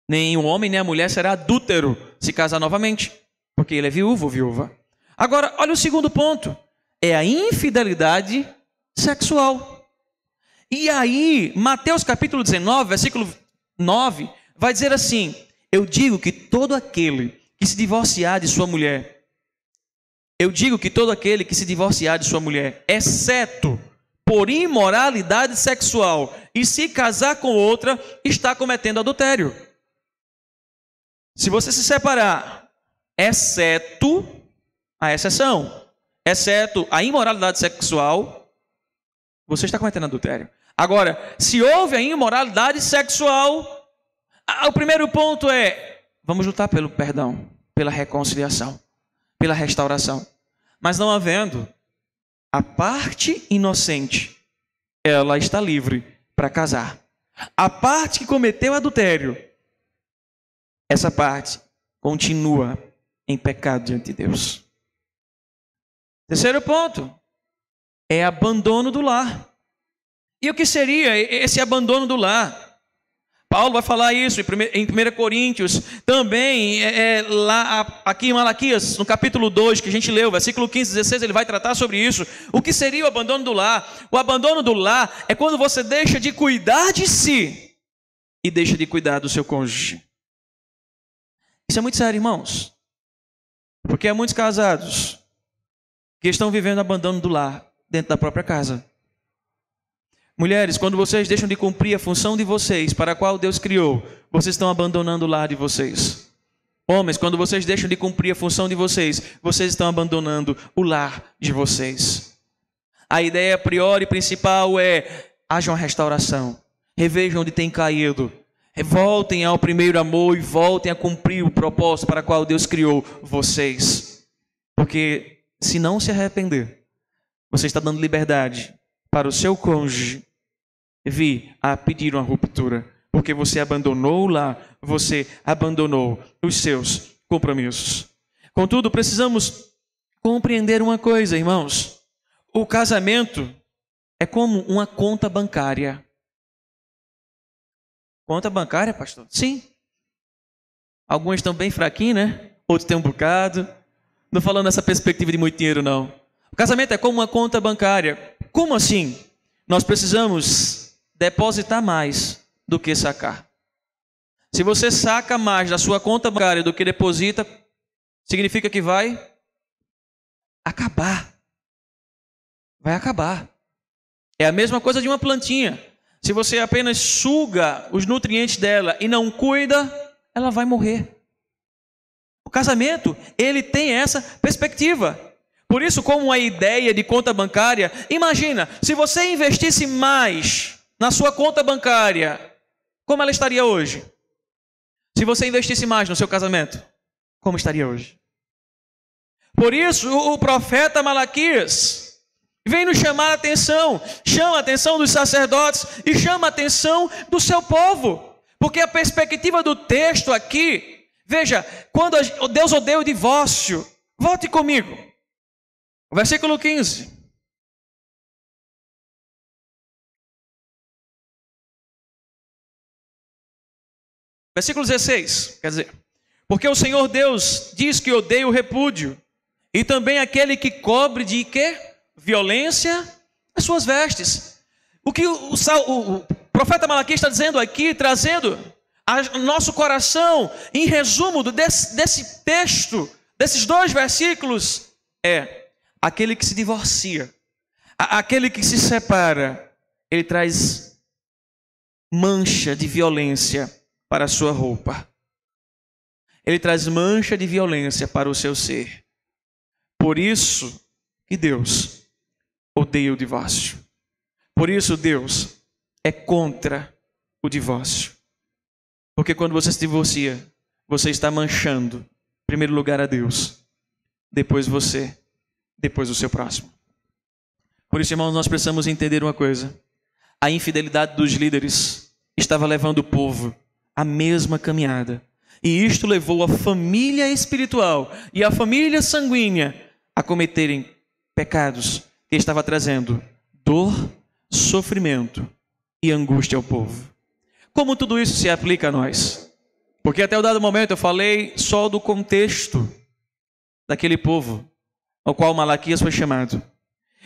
Nem o homem nem a mulher será adúltero se casar novamente, porque ele é viúvo ou viúva. Agora, olha o segundo ponto. É a infidelidade sexual. E aí, Mateus capítulo 19, versículo 9, vai dizer assim: eu digo que todo aquele que se divorciar de sua mulher, exceto por imoralidade sexual, e se casar com outra, está cometendo adultério. Se você se separar, exceto a exceção, exceto a imoralidade sexual, você está cometendo adultério. Agora, se houve a imoralidade sexual, o primeiro ponto é: vamos lutar pelo perdão, pela reconciliação, pela restauração. Mas não havendo, a parte inocente, ela está livre para casar. A parte que cometeu adultério, essa parte continua em pecado diante de Deus. Terceiro ponto é abandono do lar. E o que seria esse abandono do lar? Paulo vai falar isso em 1 Coríntios, também aqui em Malaquias, no capítulo 2, que a gente leu, versículo 15, 16, ele vai tratar sobre isso. O que seria o abandono do lar? O abandono do lar é quando você deixa de cuidar de si e deixa de cuidar do seu cônjuge. Isso é muito sério, irmãos, porque há muitos casados que estão vivendo abandono do lar dentro da própria casa. Mulheres, quando vocês deixam de cumprir a função de vocês para a qual Deus criou, vocês estão abandonando o lar de vocês. Homens, quando vocês deixam de cumprir a função de vocês, vocês estão abandonando o lar de vocês. A ideia a priori principal é: haja uma restauração, revejam onde tem caído, voltem ao primeiro amor e voltem a cumprir o propósito para o qual Deus criou vocês. Porque se não se arrepender, você está dando liberdade para o seu cônjuge vir a pedir uma ruptura, porque você abandonou lá, você abandonou os seus compromissos. Contudo, precisamos compreender uma coisa, irmãos: o casamento é como uma conta bancária. Conta bancária, pastor? Sim. Alguns estão bem fraquinhos, né? Outros têm um bocado. Não falando nessa perspectiva de muito dinheiro, não. O casamento é como uma conta bancária. Como assim? Nós precisamos depositar mais do que sacar. Se você saca mais da sua conta bancária do que deposita, significa que vai acabar. Vai acabar. É a mesma coisa de uma plantinha. Se você apenas suga os nutrientes dela e não cuida, ela vai morrer. O casamento, ele tem essa perspectiva. Por isso, como uma ideia de conta bancária, imagina, se você investisse mais na sua conta bancária, como ela estaria hoje? Se você investisse mais no seu casamento, como estaria hoje? Por isso, o profeta Malaquias vem nos chamar a atenção, chama a atenção dos sacerdotes e chama a atenção do seu povo. Porque a perspectiva do texto aqui, veja, quando Deus odeia o divórcio, volte comigo. Versículo 15. Versículo 16, quer dizer: porque o Senhor Deus diz que odeia o repúdio, e também aquele que cobre de quê? Violência as suas vestes. O que o profeta Malaquias está dizendo aqui, trazendo ao nosso coração, em resumo desse texto, desses 2 versículos, é: aquele que se divorcia, aquele que se separa, ele traz mancha de violência para a sua roupa. Ele traz mancha de violência para o seu ser. Por isso que Deus odeia o divórcio. Por isso Deus é contra o divórcio. Porque quando você se divorcia, você está manchando, em primeiro lugar, a Deus, depois você, depois o seu próximo. Por isso, irmãos, nós precisamos entender uma coisa: A infidelidade dos líderes estava levando o povo à mesma caminhada. E isto levou a família espiritual e a família sanguínea a cometerem pecados que estava trazendo dor, sofrimento e angústia ao povo. Como tudo isso se aplica a nós? Porque até o dado momento eu falei só do contexto daquele povo ao qual Malaquias foi chamado.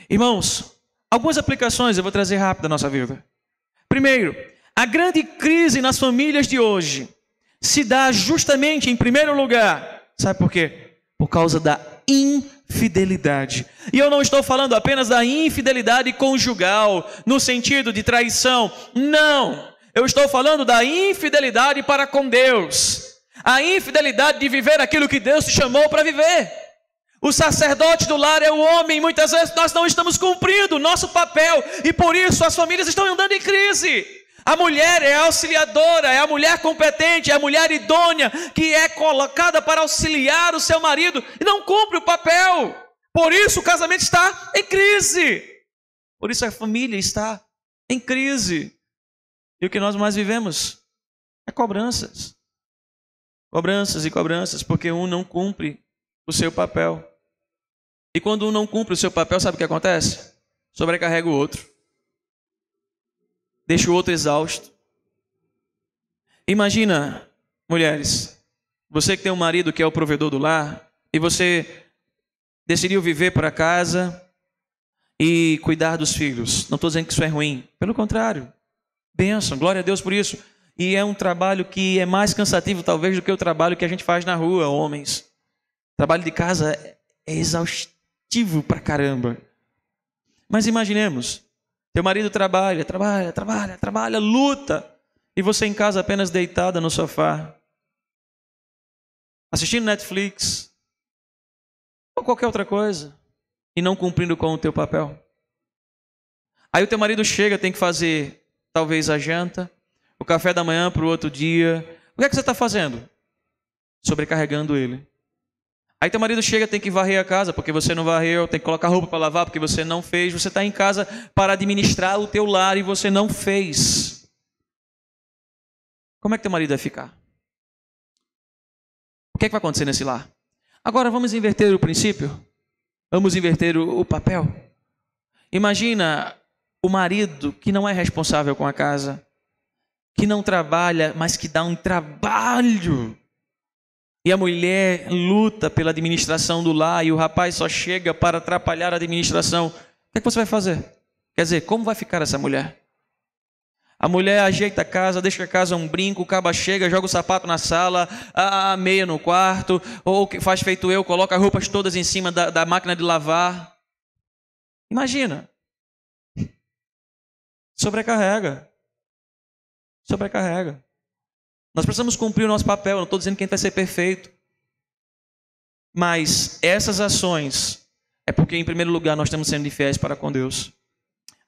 Irmãos, algumas aplicações eu vou trazer rápido da nossa vida. Primeiro, a grande crise nas famílias de hoje se dá justamente em primeiro lugar. Sabe por quê? Por causa da infidelidade. E eu não estou falando apenas da infidelidade conjugal, no sentido de traição. Não! Eu estou falando da infidelidade para com Deus. A infidelidade de viver aquilo que Deus te chamou para viver. O sacerdote do lar é o homem. Muitas vezes nós não estamos cumprindo o nosso papel. E por isso as famílias estão andando em crise. A mulher é a auxiliadora, é a mulher competente, é a mulher idônea, que é colocada para auxiliar o seu marido e não cumpre o papel. Por isso o casamento está em crise. Por isso a família está em crise. E o que nós mais vivemos é cobranças. Cobranças e cobranças, porque um não cumpre o seu papel. E quando um não cumpre o seu papel, sabe o que acontece? Sobrecarrega o outro. Deixa o outro exausto. Imagina, mulheres, você que tem um marido que é o provedor do lar, e você decidiu viver para casa e cuidar dos filhos. Não estou dizendo que isso é ruim, pelo contrário. Bênção, glória a Deus por isso. E é um trabalho que é mais cansativo talvez do que o trabalho que a gente faz na rua, homens. O trabalho de casa é exaustivo pra caramba. Mas imaginemos, teu marido trabalha, luta, e você em casa apenas deitada no sofá, assistindo Netflix, ou qualquer outra coisa, e não cumprindo com o teu papel. Aí o teu marido chega, tem que fazer talvez a janta, o café da manhã para o outro dia. O que é que você está fazendo? Sobrecarregando ele. Aí teu marido chega, tem que varrer a casa porque você não varreu, tem que colocar roupa para lavar porque você não fez. Você está em casa para administrar o teu lar e você não fez. Como é que teu marido vai ficar? O que é que vai acontecer nesse lar? Agora vamos inverter o princípio. Vamos inverter o papel. Imagina o marido que não é responsável com a casa, que não trabalha, mas que dá um trabalho. E a mulher luta pela administração do lar e o rapaz só chega para atrapalhar a administração. O que é que você vai fazer? Quer dizer, como vai ficar essa mulher? A mulher ajeita a casa, deixa a casa um brinco, o caba chega, joga o sapato na sala, a meia no quarto, ou faz feito eu, coloca as roupas todas em cima da máquina de lavar. Imagina. Sobrecarrega. Nós precisamos cumprir o nosso papel. Eu não estou dizendo que a gente vai ser perfeito. Mas essas ações é porque, em primeiro lugar, nós estamos sendo infiéis para com Deus.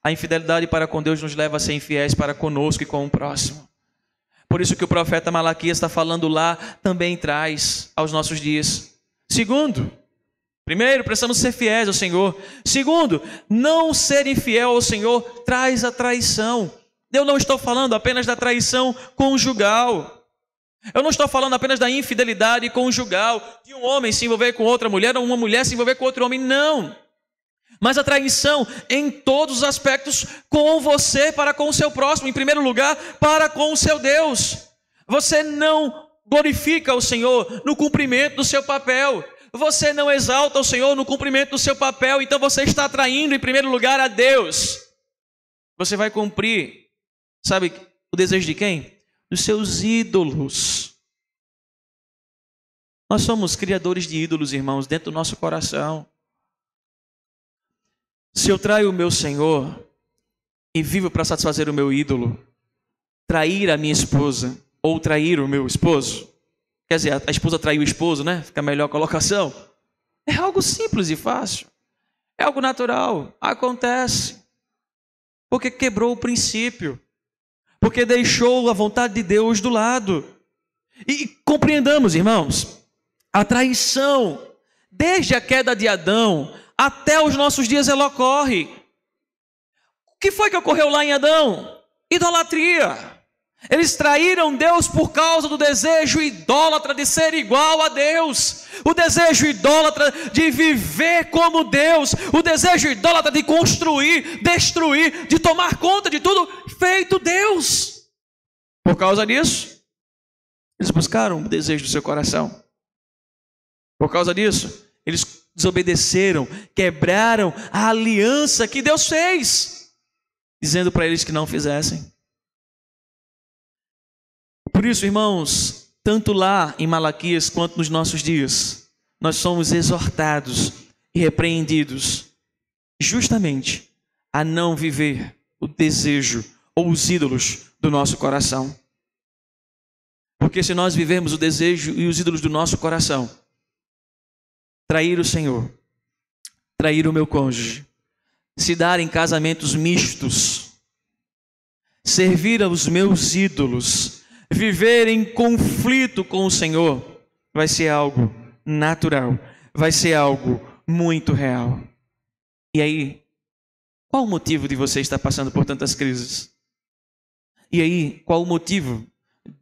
A infidelidade para com Deus nos leva a ser infiéis para conosco e com o próximo. Por isso que o profeta Malaquias está falando lá, também traz aos nossos dias. Segundo, primeiro, precisamos ser fiéis ao Senhor. Segundo, não ser infiel ao Senhor traz a traição. Eu não estou falando apenas da traição conjugal. Eu não estou falando apenas da infidelidade conjugal, de um homem se envolver com outra mulher ou uma mulher se envolver com outro homem. Não. Mas a traição em todos os aspectos com você para com o seu próximo. Em primeiro lugar, para com o seu Deus. Você não glorifica o Senhor no cumprimento do seu papel. Você não exalta o Senhor no cumprimento do seu papel. Então você está traindo em primeiro lugar a Deus. Você vai cumprir, sabe, o desejo de quem? Dos seus ídolos. Nós somos criadores de ídolos, irmãos, dentro do nosso coração. Se eu traio o meu Senhor e vivo para satisfazer o meu ídolo, trair a minha esposa ou trair o meu esposo, quer dizer, a esposa traiu o esposo, né? Fica a melhor colocação. É algo simples e fácil. É algo natural. Acontece. Porque quebrou o princípio. Porque deixou a vontade de Deus do lado. E compreendamos, irmãos, a traição, desde a queda de Adão até os nossos dias, ela ocorre. que foi que ocorreu lá em Adão? Idolatria. Eles traíram Deus por causa do desejo idólatra de ser igual a Deus, o desejo idólatra de viver como Deus, o desejo idólatra de construir, destruir, de tomar conta de tudo feito Deus. Por causa disso, eles buscaram o desejo do seu coração. Por causa disso, eles desobedeceram, quebraram a aliança que Deus fez, dizendo para eles que não fizessem. Por isso, irmãos, tanto lá em Malaquias quanto nos nossos dias, nós somos exortados e repreendidos justamente a não viver o desejo ou os ídolos do nosso coração. Porque se nós vivermos o desejo e os ídolos do nosso coração, trair o Senhor, trair o meu cônjuge, se dar em casamentos mistos, servir aos meus ídolos, viver em conflito com o Senhor, vai ser algo natural, vai ser algo muito real. E aí, qual o motivo de você estar passando por tantas crises? E aí, qual o motivo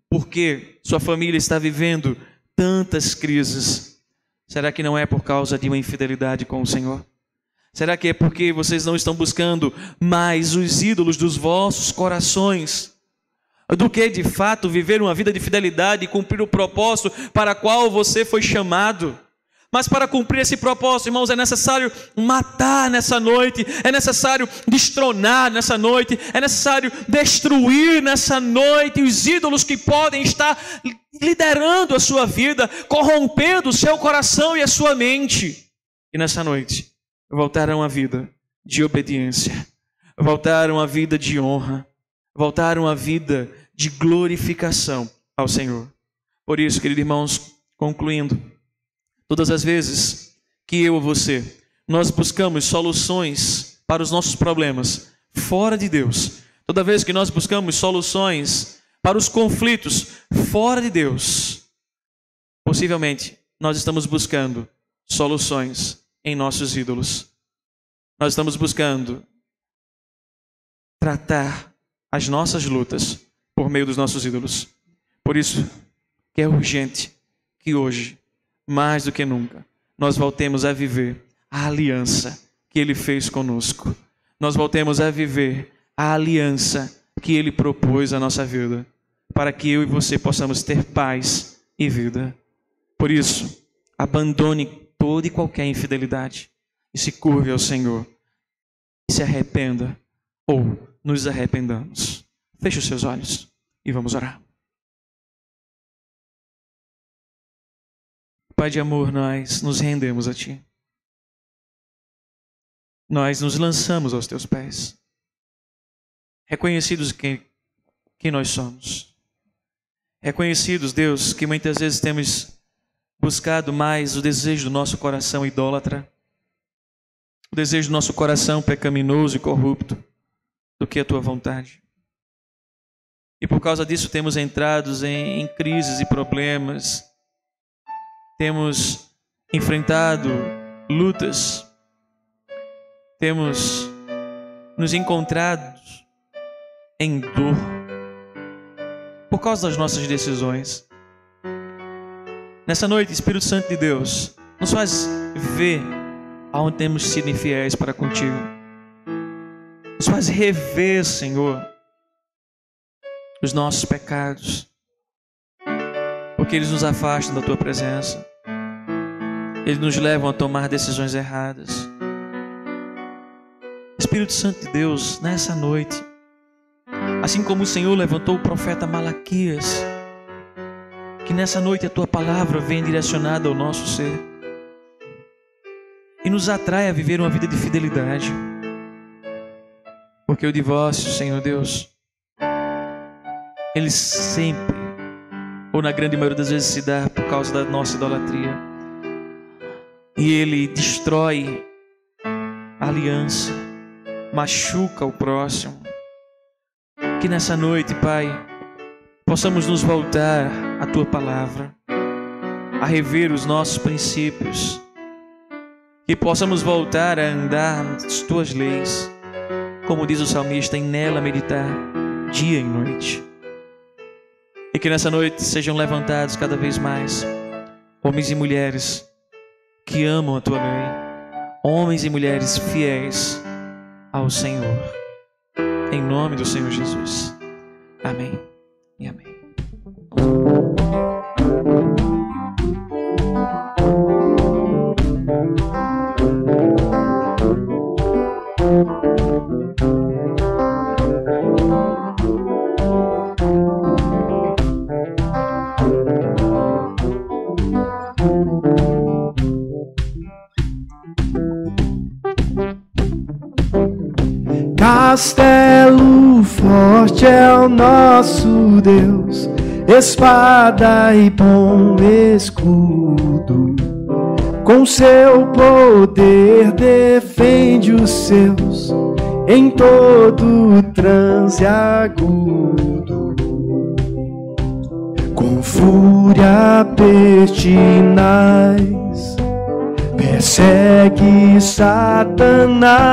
por que sua família está vivendo tantas crises? Será que não é por causa de uma infidelidade com o Senhor? Será que é porque vocês não estão buscando mais os ídolos dos vossos corações do que, de fato, viver uma vida de fidelidade e cumprir o propósito para o qual você foi chamado? Mas para cumprir esse propósito, irmãos, é necessário matar nessa noite, é necessário destronar nessa noite, é necessário destruir nessa noite os ídolos que podem estar liderando a sua vida, corrompendo o seu coração e a sua mente. E nessa noite, voltar a uma vida de obediência, voltar a uma vida de honra, voltar a uma vida de glorificação ao Senhor. Por isso, queridos irmãos, concluindo, todas as vezes que eu ou você, nós buscamos soluções para os nossos problemas fora de Deus, toda vez que nós buscamos soluções para os conflitos fora de Deus, possivelmente nós estamos buscando soluções em nossos ídolos. Nós estamos buscando tratar as nossas lutas por meio dos nossos ídolos. Por isso que é urgente que hoje, mais do que nunca, nós voltemos a viver a aliança que Ele fez conosco. Nós voltemos a viver a aliança que Ele propôs à nossa vida, para que eu e você possamos ter paz e vida. Por isso, abandone toda e qualquer infidelidade e se curve ao Senhor. E se arrependa ou nos arrependamos. Feche os seus olhos e vamos orar. Pai de amor, nós nos rendemos a Ti. Nós nos lançamos aos Teus pés, reconhecidos quem nós somos. Reconhecidos, Deus, que muitas vezes temos buscado mais o desejo do nosso coração idólatra, o desejo do nosso coração pecaminoso e corrupto, do que a Tua vontade. E por causa disso temos entrado em crises e problemas, temos enfrentado lutas, temos nos encontrado em dor por causa das nossas decisões. Nessa noite, Espírito Santo de Deus, nos faz ver aonde temos sido infiéis para contigo. Nos faz rever, Senhor, os nossos pecados, porque eles nos afastam da Tua presença. Eles nos levam a tomar decisões erradas. Espírito Santo de Deus, nessa noite, assim como o Senhor levantou o profeta Malaquias, que nessa noite a Tua palavra venha direcionada ao nosso ser e nos atrai a viver uma vida de fidelidade. Porque o divórcio, Senhor Deus, ele sempre, ou na grande maioria das vezes, se dá por causa da nossa idolatria. E ele destrói a aliança, machuca o próximo. Que nessa noite, Pai, possamos nos voltar à Tua palavra, a rever os nossos princípios, que possamos voltar a andar nas Tuas leis, como diz o salmista, em nela meditar dia e noite. E que nessa noite sejam levantados cada vez mais homens e mulheres que amam a tua lei, homens e mulheres fiéis ao Senhor, em nome do Senhor Jesus. Amém e amém. Castelo forte é o nosso Deus, espada e bom escudo. Com seu poder defende os seus em todo transe agudo. Com fúria pertinaz persegue Satanás.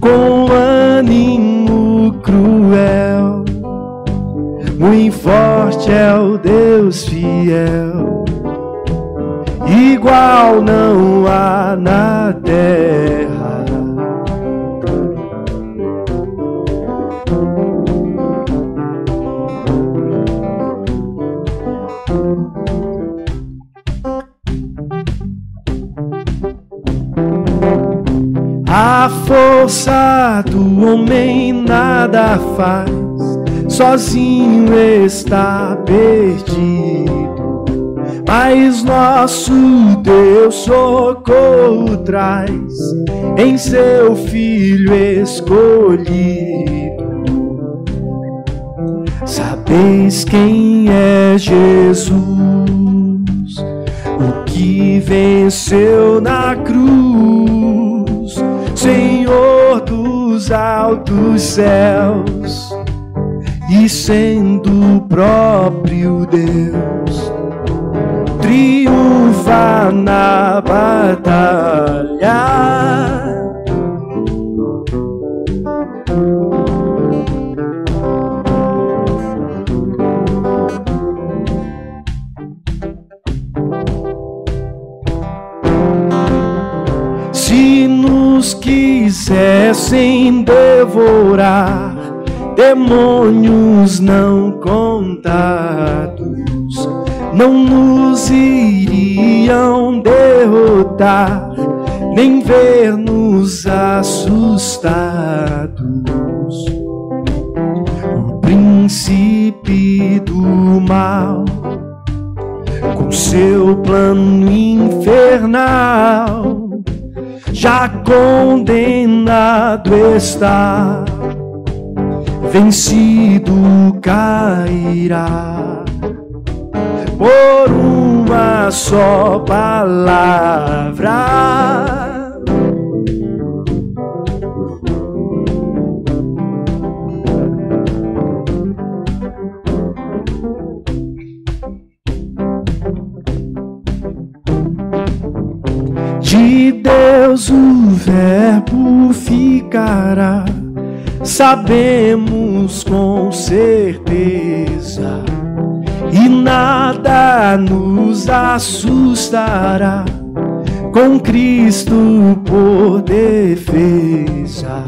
Com ânimo cruel, muito forte é o Deus fiel, igual não há na terra. A força do homem nada faz, sozinho está perdido. Mas nosso Deus socorro traz em seu Filho escolhido. Sabeis quem é Jesus, o que venceu na cruz, Senhor dos altos céus, e sendo o próprio Deus, triunfa na batalha. Se nos quisessem devorar, demônios não contados não nos iriam derrotar, nem ver-nos assustados. O príncipe do mal, com seu plano infernal, já condenado está, vencido cairá por uma só palavra. De Deus o verbo ficará, sabemos com certeza, e nada nos assustará, com Cristo por defesa.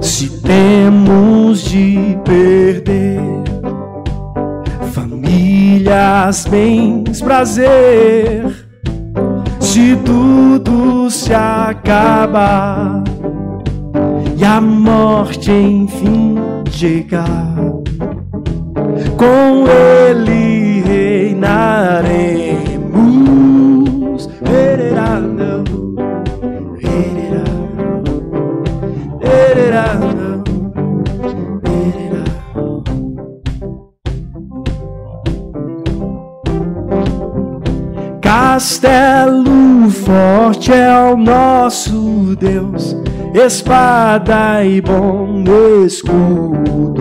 Se temos de perder famílias, bens, prazer, se tudo se acaba e a morte enfim chegar, com Ele reinaremos. Castelo forte é o nosso Deus, espada e bom escudo.